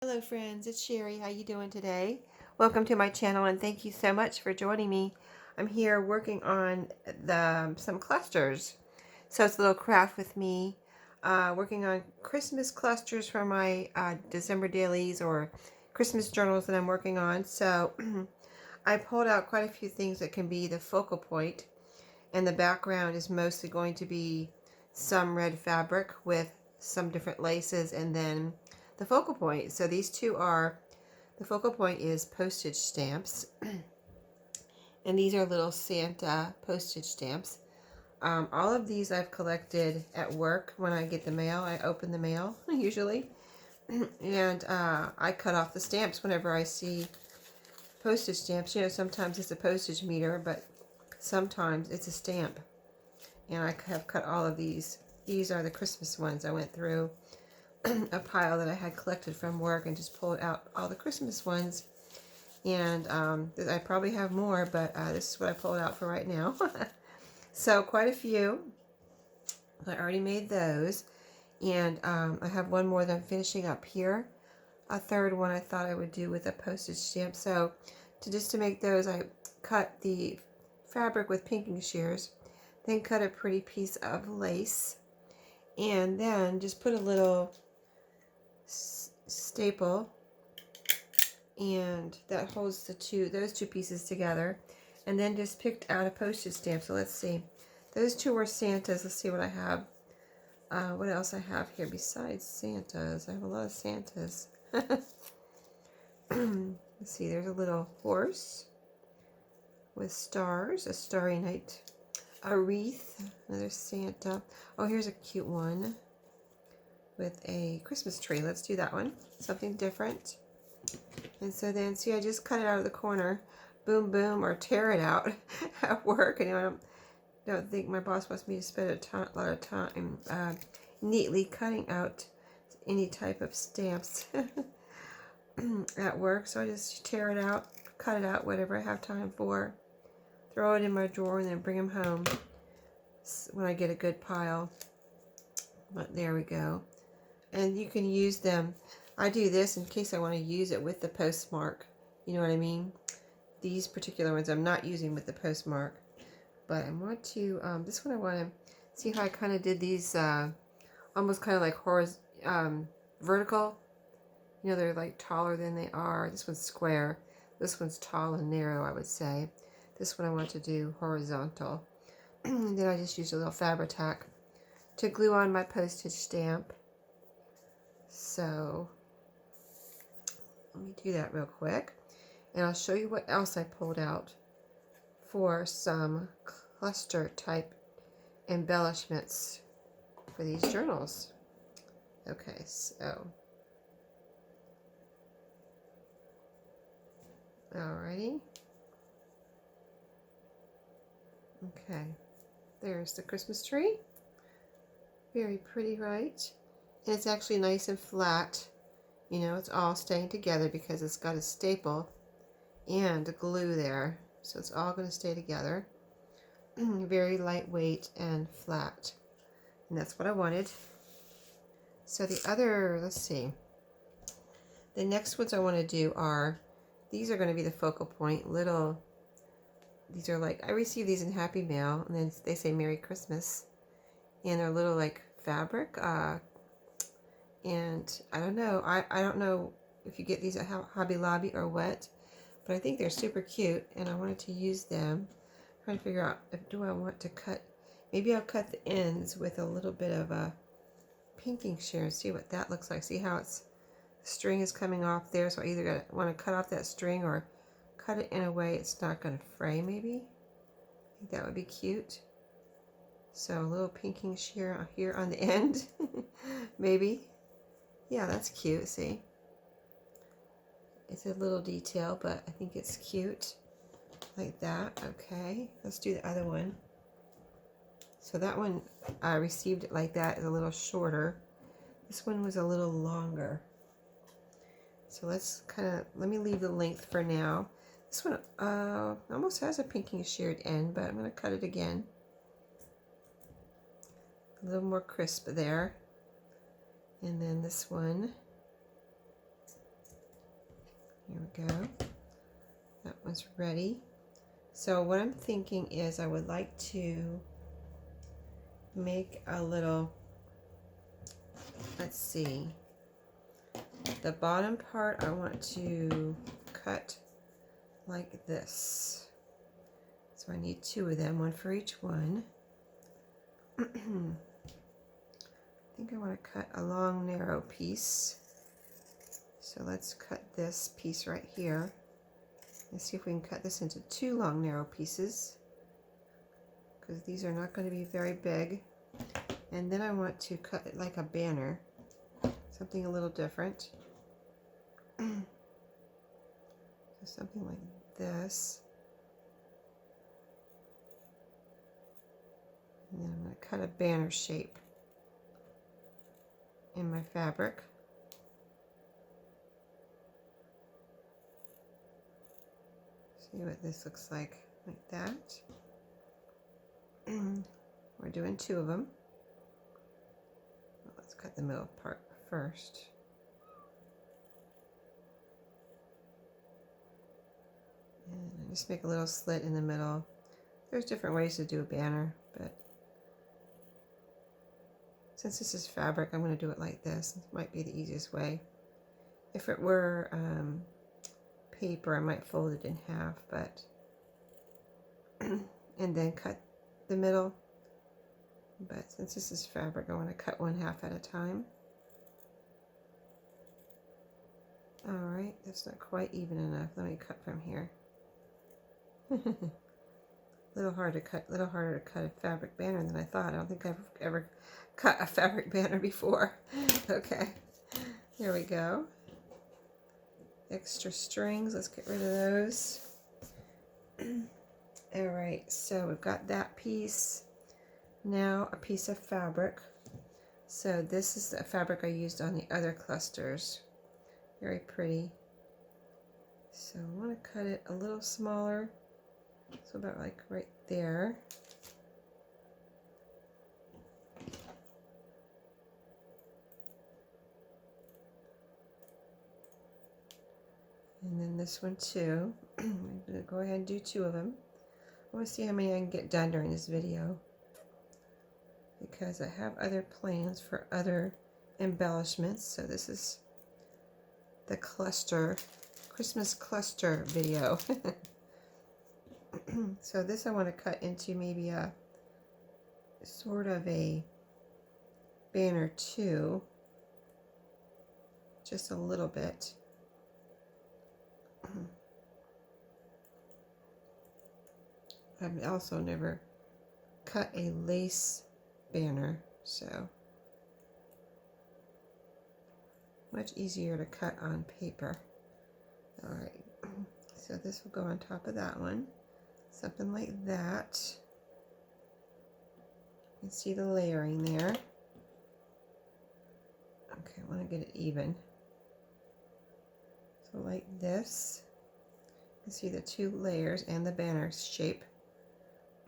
Hello friends, it's Sherry. How you doing today? Welcome to my channel and thank you so much for joining me. I'm here working on some clusters. So it's a little craft with me. Working on Christmas clusters for my December dailies or Christmas journals that I'm working on. So I pulled out quite a few things that can be the focal point, and the background is mostly going to be some red fabric with some different laces and then the focal point. So these two are, the focal point is postage stamps and these are little Santa postage stamps. All of these I've collected at work. When I get the mail, I open the mail usually, and I cut off the stamps whenever I see postage stamps. You know, sometimes it's a postage meter, but sometimes it's a stamp. And I have cut all of these. These are the Christmas ones. I went through a pile that I had collected from work and just pulled out all the Christmas ones. And I probably have more, but this is what I pulled out for right now. So quite a few. I already made those. And I have one more that I'm finishing up here. A third one I thought I would do with a postage stamp. So just to make those, I cut the fabric with pinking shears, then cut a pretty piece of lace, and then just put a little staple, and that holds those two pieces together, and then just picked out a postage stamp. So let's see, those two were Santas. Let's see what I have. What else I have here besides Santas? I have a lot of Santas. Let's see, there's a little horse with stars, a starry night, a wreath, another Santa. Oh, here's a cute one with a Christmas tree. Let's do that one, something different. And so then, see, I just cut it out of the corner, boom, boom, or tear it out at work. And I don't think my boss wants me to spend a lot of time neatly cutting out any type of stamps at work. So I just tear it out, cut it out, whatever I have time for, throw it in my drawer, and then bring them home when I get a good pile. But there we go. And you can use them. I do this in case I want to use it with the postmark. You know what I mean? These particular ones I'm not using with the postmark. But I want to, this one I want to see how I kind of did these almost kind of like vertical. You know, they're like taller than they are. This one's square. This one's tall and narrow, I would say. This one I want to do horizontal. And then I just used a little Fabri-Tac to glue on my postage stamp. So let me do that real quick. And I'll show you what else I pulled out for some cluster type embellishments for these journals. Okay, so alrighty. Okay, there's the Christmas tree. Very pretty, right? And it's actually nice and flat. You know, it's all staying together because it's got a staple and a glue there. So it's all going to stay together. Very lightweight and flat. And that's what I wanted. So the other, let's see. The next ones I want to do are, these are going to be the focal point. These are like, I received these in Happy Mail, and then they say Merry Christmas. And they're little like fabric. And I don't know. I don't know if you get these at Hobby Lobby or what. But I think they're super cute, and I wanted to use them. I'm trying to figure out, do I want to cut, maybe I'll cut the ends with a little bit of a pinking shear and see what that looks like. See how the string is coming off there, so I either want to cut off that string or cut it in a way it's not going to fray, maybe. I think that would be cute. So a little pinking shear here on the end, maybe. Yeah, that's cute, see? It's a little detail, but I think it's cute. Like that. Okay, let's do the other one. So that one I received it like that, is a little shorter. This one was a little longer. So let's let me leave the length for now. This one almost has a pinking sheared end, but I'm going to cut it again. A little more crisp there. And then this one. Here we go. That one's ready. So what I'm thinking is I would like to make a little, let's see, the bottom part I want to cut like this. So I need two of them, one for each one. I think I want to cut a long narrow piece. So let's cut this piece right here. Let's see if we can cut this into two long narrow pieces, because these are not going to be very big. And then I want to cut it like a banner, something a little different. So something like this. And then I'm going to cut a banner shape in my fabric. See what this looks like that. We're doing two of them. Well, let's cut the middle part first. And I just make a little slit in the middle. There's different ways to do a banner, but since this is fabric, I'm going to do it like this. It might be the easiest way. If it were paper, I might fold it in half, but and then cut the middle. But since this is fabric, I want to cut one half at a time. All right, that's not quite even enough. Let me cut from here. Little harder to cut a fabric banner than I thought. I don't think I've ever cut a fabric banner before. Okay, there we go. Extra strings, let's get rid of those. All right, so we've got that piece. Now a piece of fabric. So this is the fabric I used on the other clusters. Very pretty. So I want to cut it a little smaller. So about like right there. And then this one too. I'm going to go ahead and do two of them. I want to see how many I can get done during this video, because I have other plans for other embellishments. So this is the cluster, Christmas cluster video. So this I want to cut into maybe a sort of a banner too, just a little bit. I've also never cut a lace banner, so much easier to cut on paper. All right, so this will go on top of that one, something like that. You can see the layering there. Okay, I want to get it even. So like this, you can see the two layers and the banner shape.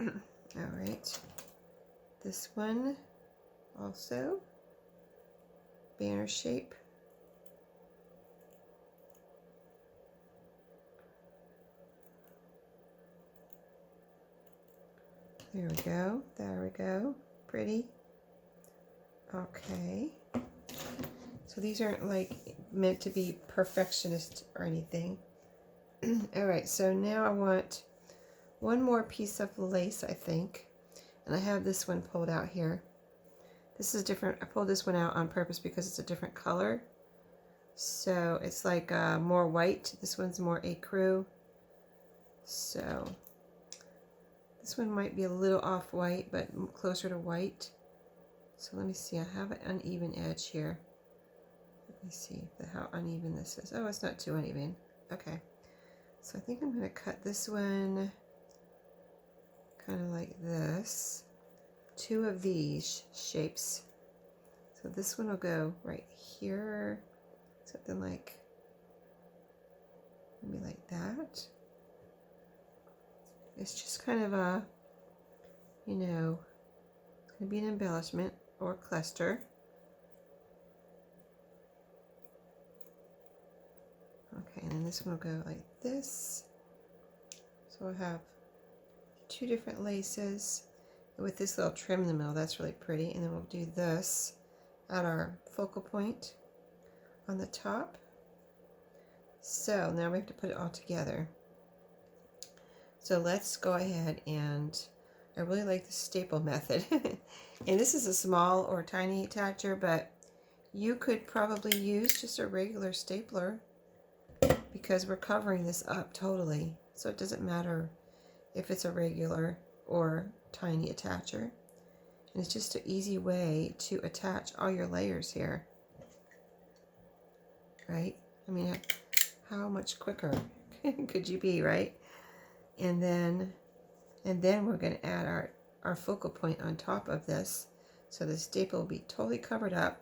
All right, this one also banner shape. There we go, there we go, pretty. Okay, so these aren't like meant to be perfectionist or anything. All right, so now I want one more piece of lace, I think, and I have this one pulled out here. This is different. I pulled this one out on purpose because it's a different color. So it's like more white. This one's more ecru. So this one might be a little off-white, but closer to white. So let me see. I have an uneven edge here. Let me see how uneven this is. Oh, it's not too uneven. Okay. So I think I'm going to cut this one kind of like this. Two of these shapes. So this one will go right here. Something like, maybe like that. It's just kind of a, you know, it's going to be an embellishment or cluster. Okay, and then this one will go like this. So we'll have two different laces with this little trim in the middle. That's really pretty. And then we'll do this at our focal point on the top. So now we have to put it all together. So let's go ahead, and I really like the staple method. And this is a small or tiny attacher, but you could probably use just a regular stapler because we're covering this up totally. So it doesn't matter if it's a regular or tiny attacher. And it's just an easy way to attach all your layers here. Right? I mean, how much quicker could you be, right? And then we're going to add our focal point on top of this. So the staple will be totally covered up.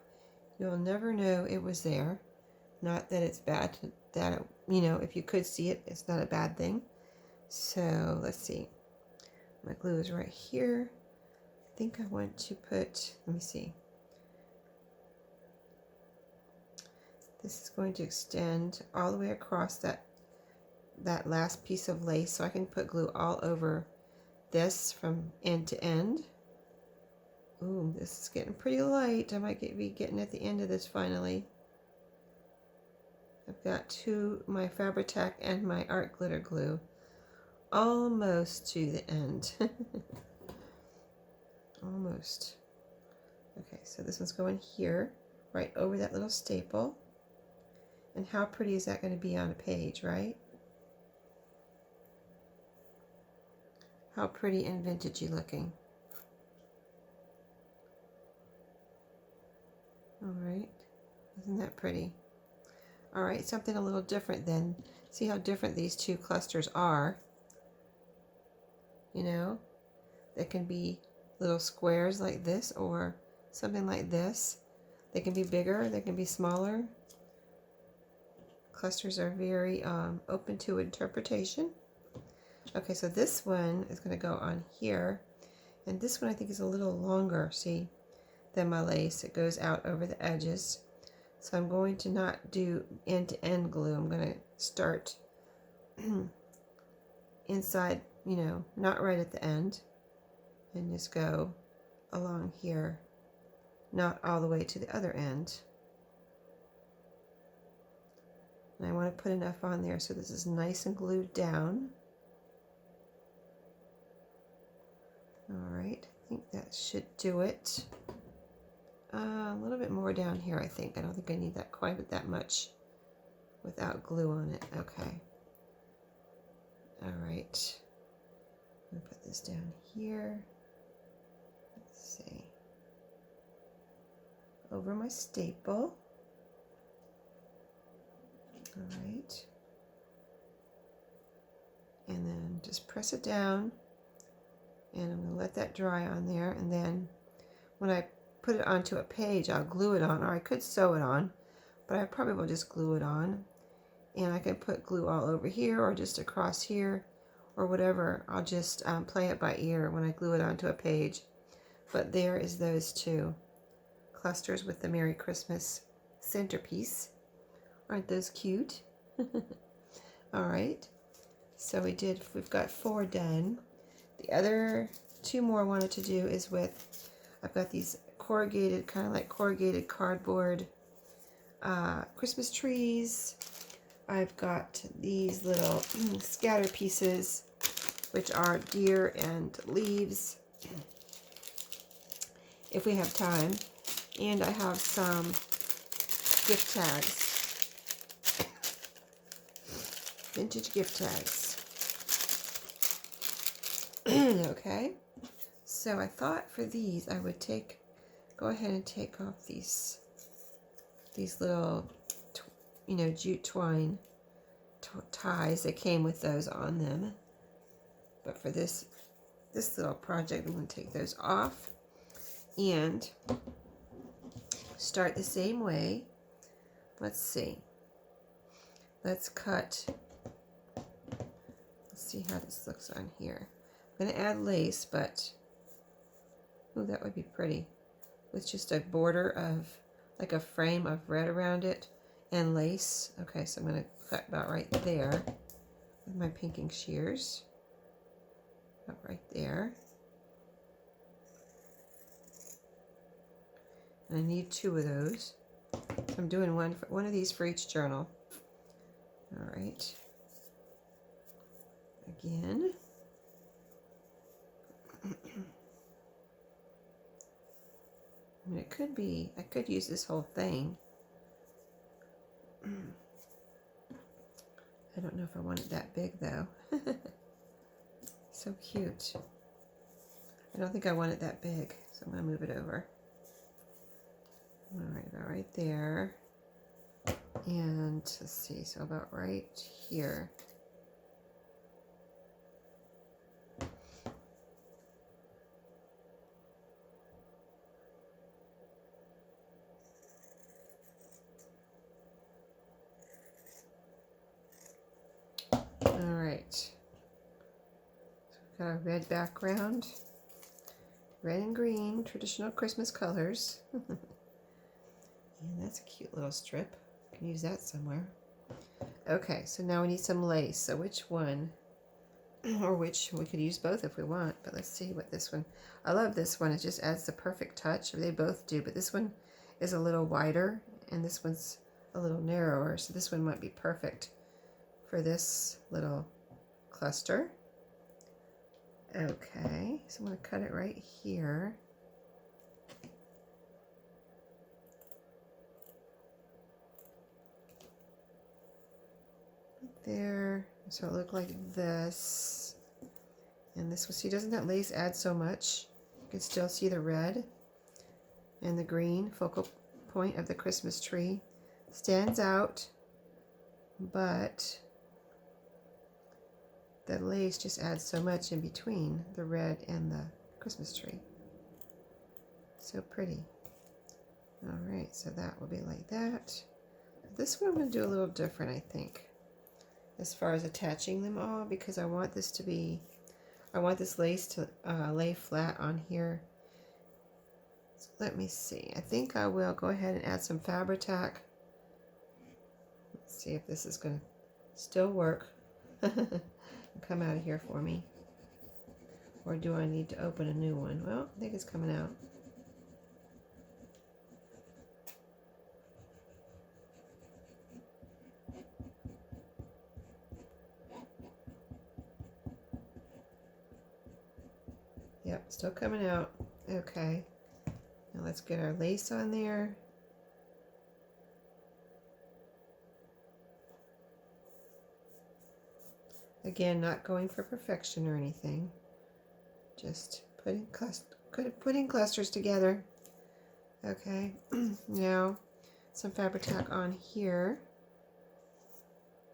You'll never know it was there. Not that it's bad, that, you know, if you could see it, it's not a bad thing. So let's see. My glue is right here. I think I want to put, let me see. This is going to extend all the way across that last piece of lace, so I can put glue all over this from end to end. Ooh, this is getting pretty light. I might be getting at the end of this finally. I've got my Fabri-Tac and my art glitter glue almost to the end. Almost. Okay, so this one's going here, right over that little staple. And how pretty is that going to be on a page, right? How pretty and vintagey looking. All right, isn't that pretty? All right, something a little different then. See how different these two clusters are. You know, they can be little squares like this or something like this. They can be bigger, they can be smaller. Clusters are very open to interpretation. Okay, so this one is going to go on here. And this one I think is a little longer, see, than my lace. It goes out over the edges. So I'm going to not do end-to-end glue. I'm going to start inside, you know, not right at the end. And just go along here, not all the way to the other end. And I want to put enough on there so this is nice and glued down. All right, I think that should do it. A little bit more down here, I think. I don't think I need that quite that much without glue on it. Okay. All right. I'm going to put this down here. Let's see. Over my staple. All right. And then just press it down. And I'm going to let that dry on there. And then when I put it onto a page, I'll glue it on. Or I could sew it on. But I probably will just glue it on. And I can put glue all over here or just across here or whatever. I'll just play it by ear when I glue it onto a page. But there is those two clusters with the Merry Christmas centerpiece. Aren't those cute? All right. So we've got 4 done. The other 2 more I wanted to do is with, I've got these corrugated, kind of like corrugated cardboard Christmas trees. I've got these little scatter pieces, which are deer and leaves, if we have time. And I have some gift tags, vintage gift tags. Okay, so I thought for these I would go ahead and take off these little, you know, jute twine ties that came with those on them. But for this little project, I'm going to take those off and start the same way. Let's see. Let's cut. Let's see how this looks on here. I'm going to add lace, but ooh, that would be pretty with just a border of like a frame of red around it. and lace. Okay, so I'm going to cut about right there with my pinking shears. About right there. And I need 2 of those. So I'm doing one of these for each journal. All right. Again. I mean, it could be, I could use this whole thing. I don't know if I want it that big though. So cute. I don't think I want it that big, so I'm going to move it over. All right, about right there. And let's see, so about right here. All right. So we've got a red background. Red and green, traditional Christmas colors. And that's a cute little strip. I can use that somewhere. Okay, so now we need some lace. So which one? Or which, we could use both if we want, but let's see what this one. I love this one. It just adds the perfect touch. They both do, but this one is a little wider and this one's a little narrower. So this one might be perfect for this little cluster. Okay, so I'm going to cut it right here. There, so it looked like this. And this one, see, doesn't that lace add so much? You can still see the red and the green focal point of the Christmas tree. Stands out, but the lace just adds so much in between the red and the Christmas tree. So pretty. All right, so that will be like that. This one I'm going to do a little different, I think, as far as attaching them all, because I want this to be, I want this lace to lay flat on here. So let me see. I think I will go ahead and add some Fabri-Tac. Let's see if this is going to still work. Come out of here for me. Or do I need to open a new one? Well, I think it's coming out. Yep, still coming out. Okay. Now let's get our lace on there. Again, not going for perfection or anything. Just putting clusters together. Okay. Now some Fabri-Tac on here.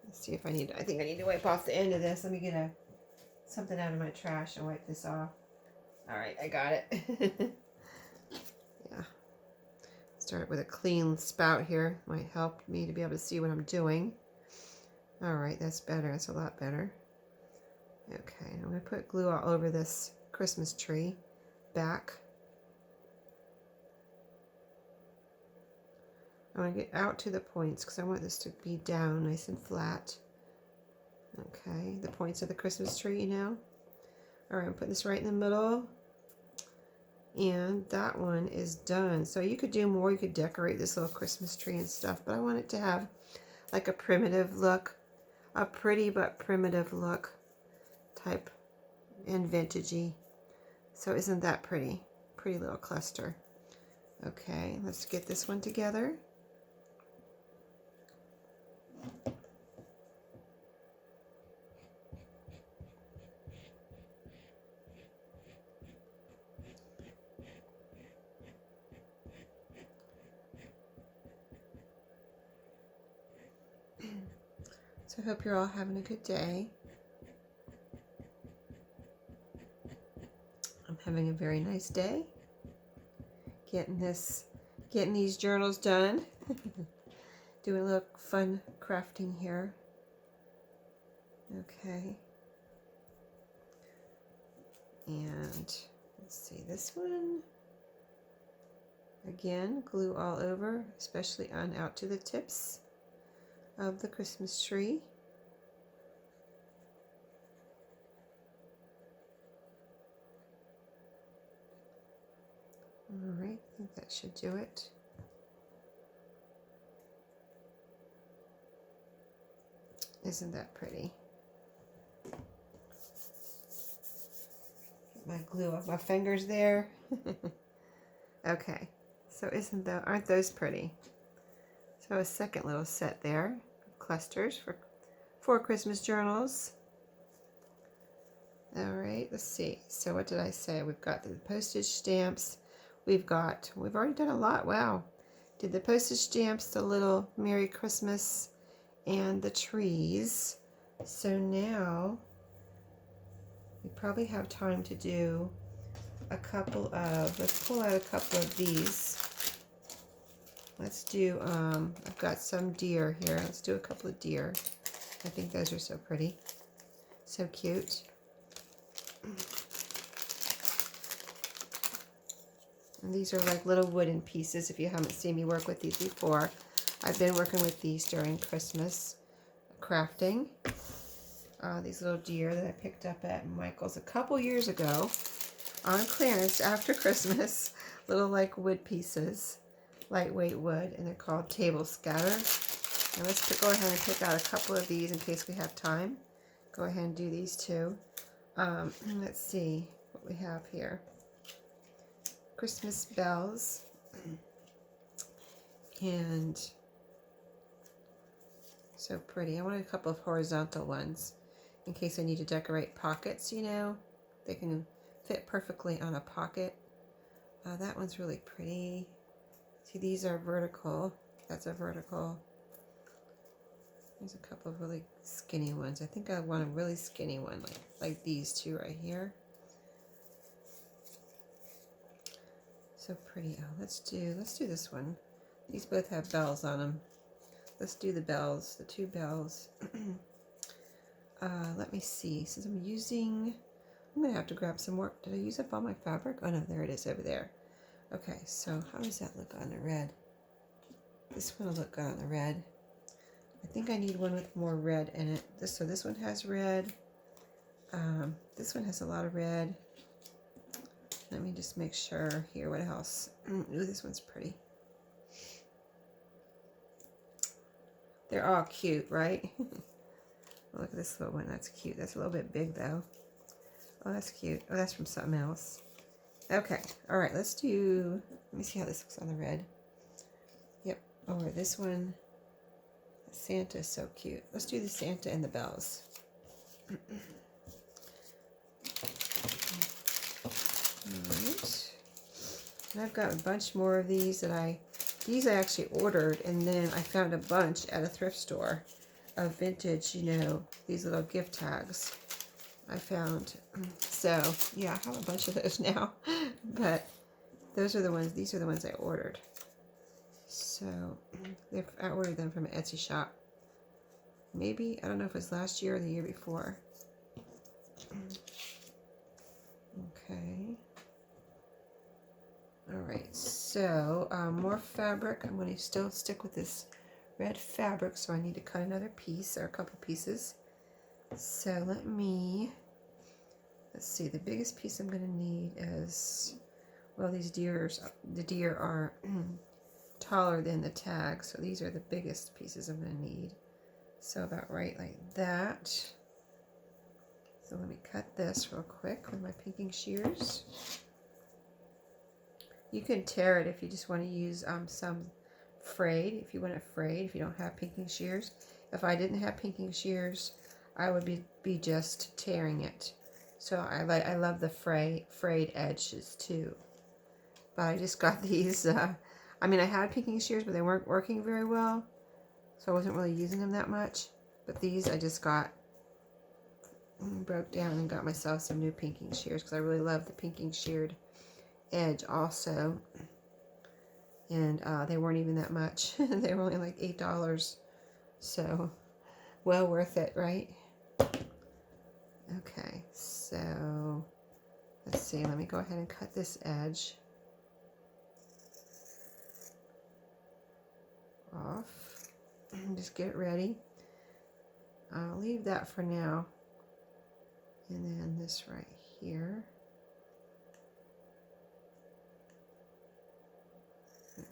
Let's see if I need, I think I need to wipe off the end of this. Let me get something out of my trash and wipe this off. All right, I got it. Yeah. Start with a clean spout here. Might help me to be able to see what I'm doing. All right, that's better. That's a lot better. Okay, I'm going to put glue all over this Christmas tree back. I want to get out to the points because I want this to be down nice and flat. Okay, the points of the Christmas tree, you know. All right, I'm putting this right in the middle. And that one is done. So you could do more. You could decorate this little Christmas tree and stuff. But I want it to have like a primitive look. A pretty but primitive look type and vintagey. So isn't that pretty? Pretty little cluster. Okay, let's get this one together. So I hope you're all having a good day. I'm having a very nice day. Getting these journals done. Doing a little fun crafting here. Okay. And let's see this one. Again, glue all over, especially on out to the tips. of the Christmas tree. All right, I think that should do it. Isn't that pretty? Get my glue off my fingers there. Okay, so aren't those pretty? So a second little set there, clusters for 4 Christmas journals. All right, let's see. So what did I say? We've got the postage stamps. We've already done a lot. Wow. Did the postage stamps, the little Merry Christmas, and the trees. So now we probably have time to do let's pull out a couple of these. Let's do, I've got some deer here. Let's do a couple of deer. I think those are so pretty. So cute. And these are like little wooden pieces. If you haven't seen me work with these before, I've been working with these during Christmas crafting. These little deer that I picked up at Michael's a couple years ago on clearance after Christmas. Little like wood pieces, lightweight wood, and they're called table scatter. And let's go ahead and pick out a couple of these in case we have time. Go ahead and do these too. Let's see what we have here. Christmas bells, and so pretty. I wanted a couple of horizontal ones in case I need to decorate pockets, you know. They can fit perfectly on a pocket. That one's really pretty. See, these are vertical. That's a vertical. There's a couple of really skinny ones. I think I want a really skinny one, like these two right here. So pretty. Oh, let's do this one. These both have bells on them. Let's do the bells, the 2 bells. Let me see. Since I'm gonna have to grab some more. Did I use up all my fabric? Oh no, there it is over there. Okay, so how does that look on the red? This one will look good on the red. I think I need one with more red in it. So this one has red. This one has a lot of red. Let me just make sure here. What else? Ooh, this one's pretty. They're all cute, right? Look at this little one. That's cute. That's a little bit big, though. Oh, that's cute. Oh, that's from something else. Okay. All right. Let me see how this looks on the red. Yep. Oh, this one. Santa is so cute. Let's do the Santa and the bells. Alright. And I've got a bunch more of these I actually ordered, and then I found a bunch at a thrift store of vintage, you know, these little gift tags I found. So, yeah, I have a bunch of those now. But these are the ones I ordered. So, I ordered them from an Etsy shop. Maybe, I don't know if it was last year or the year before. Okay. Alright, so more fabric. I'm going to still stick with this red fabric, so I need to cut another piece or a couple pieces. So let's see, the biggest piece I'm going to need is, well, the deer are taller than the tag, so these are the biggest pieces I'm going to need. So about right like that. So let me cut this real quick with my pinking shears. You can tear it if you just want to use some frayed, if you want it frayed, if you don't have pinking shears. If I didn't have pinking shears, I would be just tearing it. So I love the frayed edges too. But I just got these, I mean, I had pinking shears, but they weren't working very well. So I wasn't really using them that much. But these I just broke down and got myself some new pinking shears because I really love the pinking sheared edge also. And they weren't even that much. They were only like $8. So well worth it, right? Okay, so let's see. Let me go ahead and cut this edge off. Just get it ready. I'll leave that for now. And then this right here.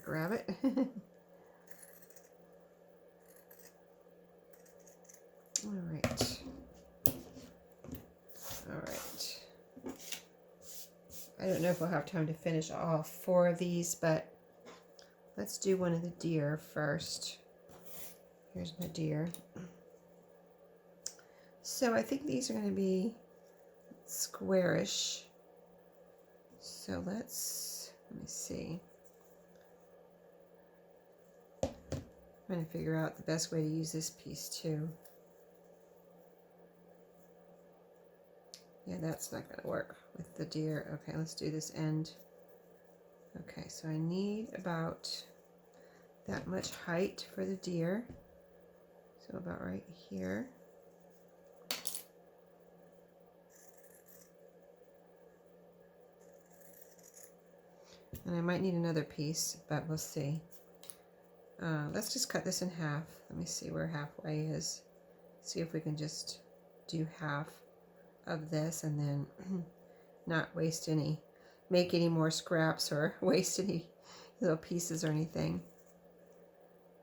Grab it. All right. All right. I don't know if we'll have time to finish all 4 of these, but let's do one of the deer first. Here's my deer. So I think these are going to be squarish. So let me see. I'm going to figure out the best way to use this piece too. Yeah, that's not going to work with the deer. Okay, let's do this end. Okay, so I need about that much height for the deer. So about right here. And I might need another piece, but we'll see. Let's just cut this in half. Let me see where halfway is. See if we can just do half of this and then not waste any, make any more scraps or waste any little pieces or anything.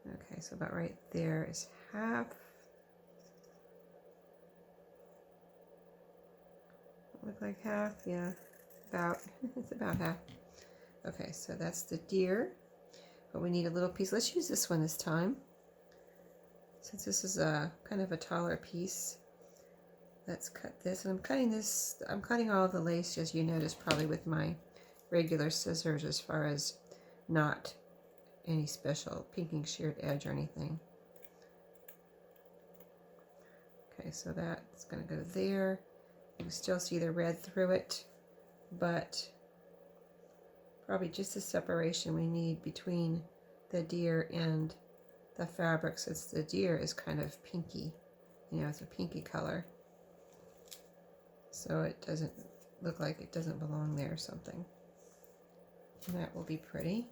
Okay, so about right there is half. Look like half, yeah, about, it's about half. Okay, so that's the deer, but we need a little piece. Let's use this one this time. Since this is a kind of a taller piece, let's cut this. And I'm cutting all of the lace, as you noticed, probably with my regular scissors, as far as not any special pinking sheared edge or anything. Okay, so that's going to go there. You can still see the red through it, but probably just the separation we need between the deer and the fabric, since the deer is kind of pinky. You know, it's a pinky color. So it doesn't look like it doesn't belong there or something. And that will be pretty.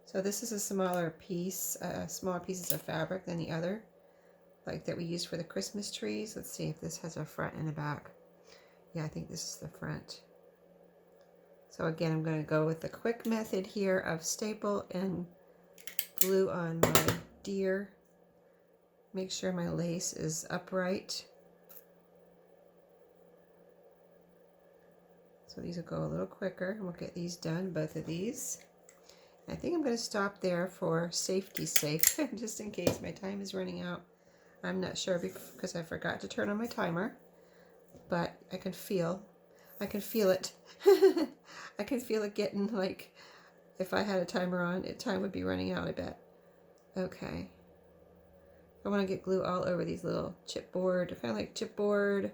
So this is a smaller piece, smaller pieces of fabric than the other, like that we used for the Christmas trees. Let's see if this has a front and a back. Yeah, I think this is the front. So again, I'm going to go with the quick method here of staple and glue on my deer. Make sure my lace is upright. So these will go a little quicker, and we'll get these done, both of these. I think I'm going to stop there for safety's sake, just in case my time is running out. I'm not sure because I forgot to turn on my timer, but I can feel it. I can feel it getting, like, if I had a timer on, time would be running out, I bet. Okay. I want to get glue all over these little chipboard, kind of like chipboard,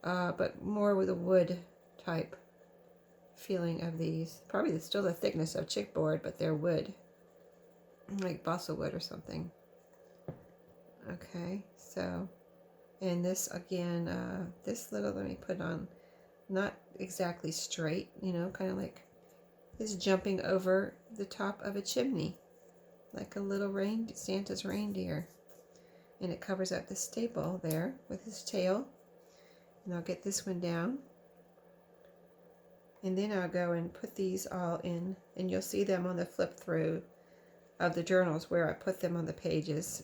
but more with a wood type feeling of these. Probably still the thickness of chipboard, but they're wood, like balsa wood or something. Okay, so, and this again, this little, let me put on, not exactly straight, you know, kind of like it's jumping over the top of a chimney, like a little Santa's reindeer. And it covers up the staple there with his tail. And I'll get this one down. And then I'll go and put these all in, and you'll see them on the flip through of the journals where I put them on the pages.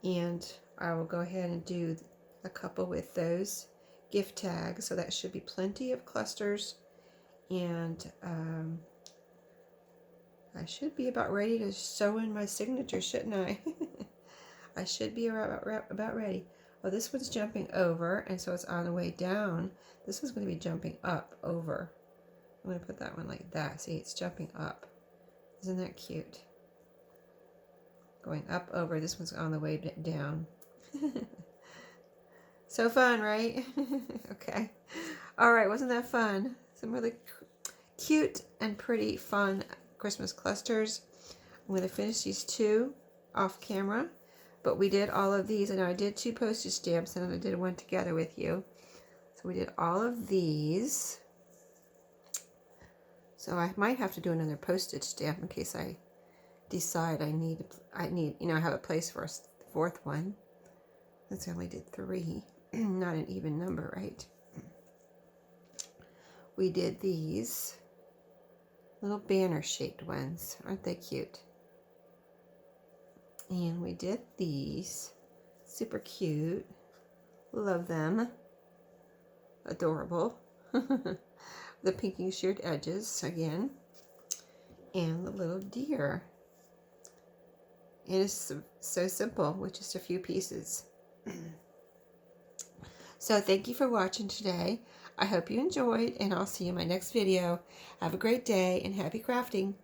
And I will go ahead and do a couple with those gift tags. So that should be plenty of clusters. And I should be about ready to sew in my signature, shouldn't I? I should be about ready. Oh, this one's jumping over, and so it's on the way down. This one's going to be jumping up over. I'm going to put that one like that. See, it's jumping up. Isn't that cute? Going up over. This one's on the way down. So fun, right? Okay. All right, wasn't that fun? Some really cute and pretty fun Christmas clusters. I'm going to finish these 2 off camera. But we did all of these. I know I did 2 postage stamps, and then I did one together with you. So we did all of these. So I might have to do another postage stamp in case I decide I need, you know, I have a place for a fourth one. Since I only did 3, not an even number, right? We did these little banner shaped ones. Aren't they cute? And we did these. Super cute. Love them. Adorable. The pinky sheared edges again. And the little deer. It is so simple with just a few pieces. So thank you for watching today. I hope you enjoyed, and I'll see you in my next video. Have a great day and happy crafting.